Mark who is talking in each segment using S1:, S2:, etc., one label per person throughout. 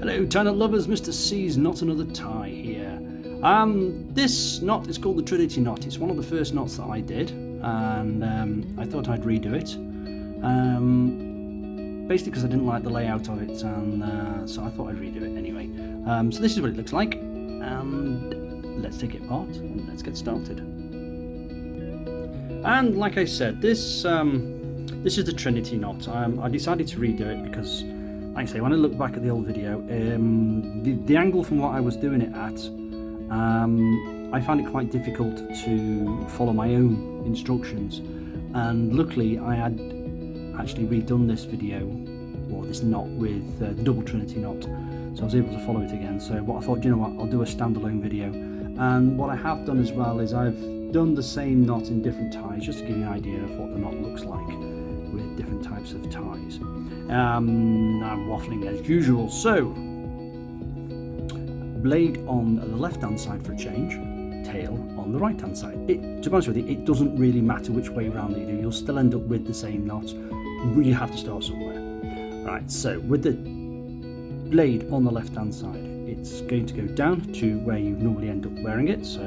S1: Hello tie knot lovers, Mr. C's Knot Another Tie here. This knot is called the Trinity knot. It's one of the first knots that I did, and I thought I'd redo it. Basically because I didn't like the layout of it, and so I thought I'd redo it anyway. So this is what it looks like, and let's take it apart and let's get started. And like I said, this is the Trinity knot. I decided to redo it because, like I say, when I look back at the old video, the angle from what I was doing it at, I found it quite difficult to follow my own instructions. And luckily, I had actually redone this video, or this knot, with the double Trinity knot, so I was able to follow it again. So what I thought, you know what, I'll do a standalone video. And what I have done as well is I've done the same knot in different ties, just to give you an idea of what the knot looks like with different types of ties. I'm waffling as usual. So, blade on the left hand side for a change, tail on the right hand side. To be honest with you, it doesn't really matter which way around that you do, you'll still end up with the same knot. You have to start somewhere. Right, so with the blade on the left hand side, it's going to go down to where you normally end up wearing it, so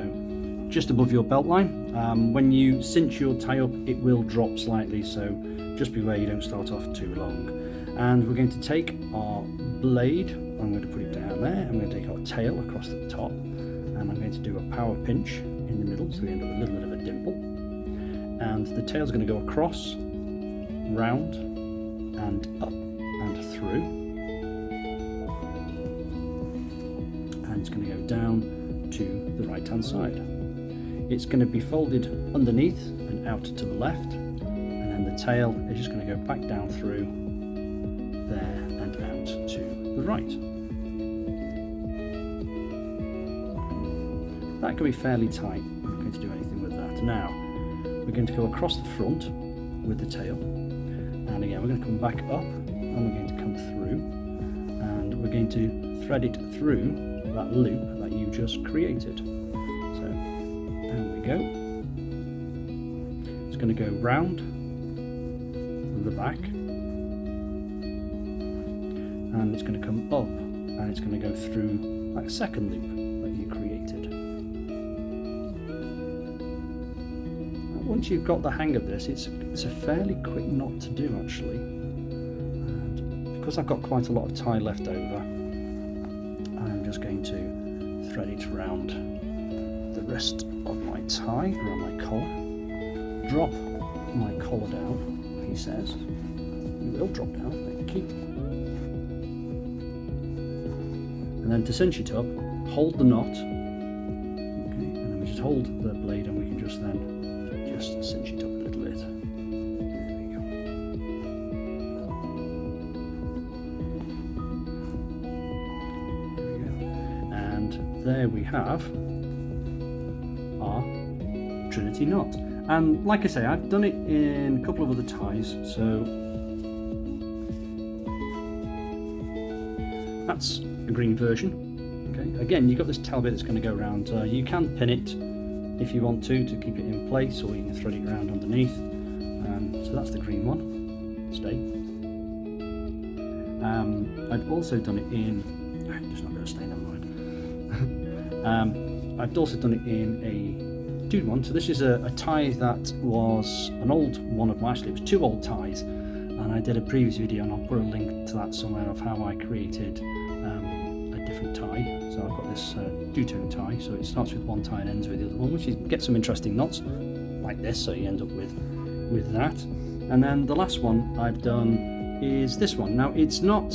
S1: just above your belt line. When you cinch your tie up, it will drop slightly, so just beware you don't start off too long. And we're going to take our blade, I'm going to put it down there, I'm going to take our tail across the top, and I'm going to do a power pinch in the middle, so we end up with a little bit of a dimple. And the tail's going to go across, round, and up, and through. And it's going to go down to the right hand side. It's going to be folded underneath and out to the left, and then the tail is just going to go back down through there and out to the right. That can be fairly tight. I'm not going to do anything with that. Now we're going to go across the front with the tail, and again we're going to come back up, and we're going to come through, and we're going to thread it through that loop that you just created. So there we go. It's going to go round the back, and it's going to come up, and it's going to go through that second loop that you created. Once you've got the hang of this, it's a fairly quick knot to do actually. And because I've got quite a lot of tie left over, I'm just going to thread it around the rest of my tie, around my collar. Drop my collar down, he says. You will drop down, thank you. And then to cinch it up, hold the knot. Okay, and then we just hold the blade, and we can just then cinch it up a little bit. There we go. There we go. And there we have our Trinity knot. And like I say, I've done it in a couple of other ties, so that's a green version. Okay. Again, you've got this tail bit that's going to go around. You can pin it if you want to keep it in place, or you can thread it around underneath. So that's the green one. Stay. I've also done it in. I'm just not going to stay. Never mind. I've also done it in a dude one. So this is a tie that was an old one of my. Actually, it was two old ties, and I did a previous video, and I'll put a link to that somewhere of how I created a different tie. So I've got this two-tone tie, so it starts with one tie and ends with the other one, which you get some interesting knots like this, so you end up with that. And then the last one I've done is this one. Now it's not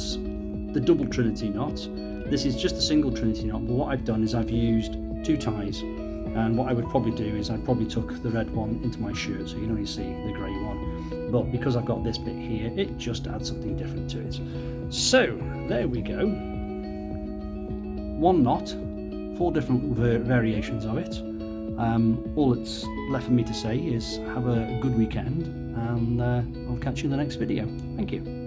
S1: the double Trinity knot, this is just a single Trinity knot, but what I've done is I've used two ties, and what I would probably do is I probably took the red one into my shirt, so you can only see the grey one, but because I've got this bit here, it just adds something different to it. So there we go. One knot, 4 different variations of it. All that's left for me to say is have a good weekend, and I'll catch you in the next video. Thank you.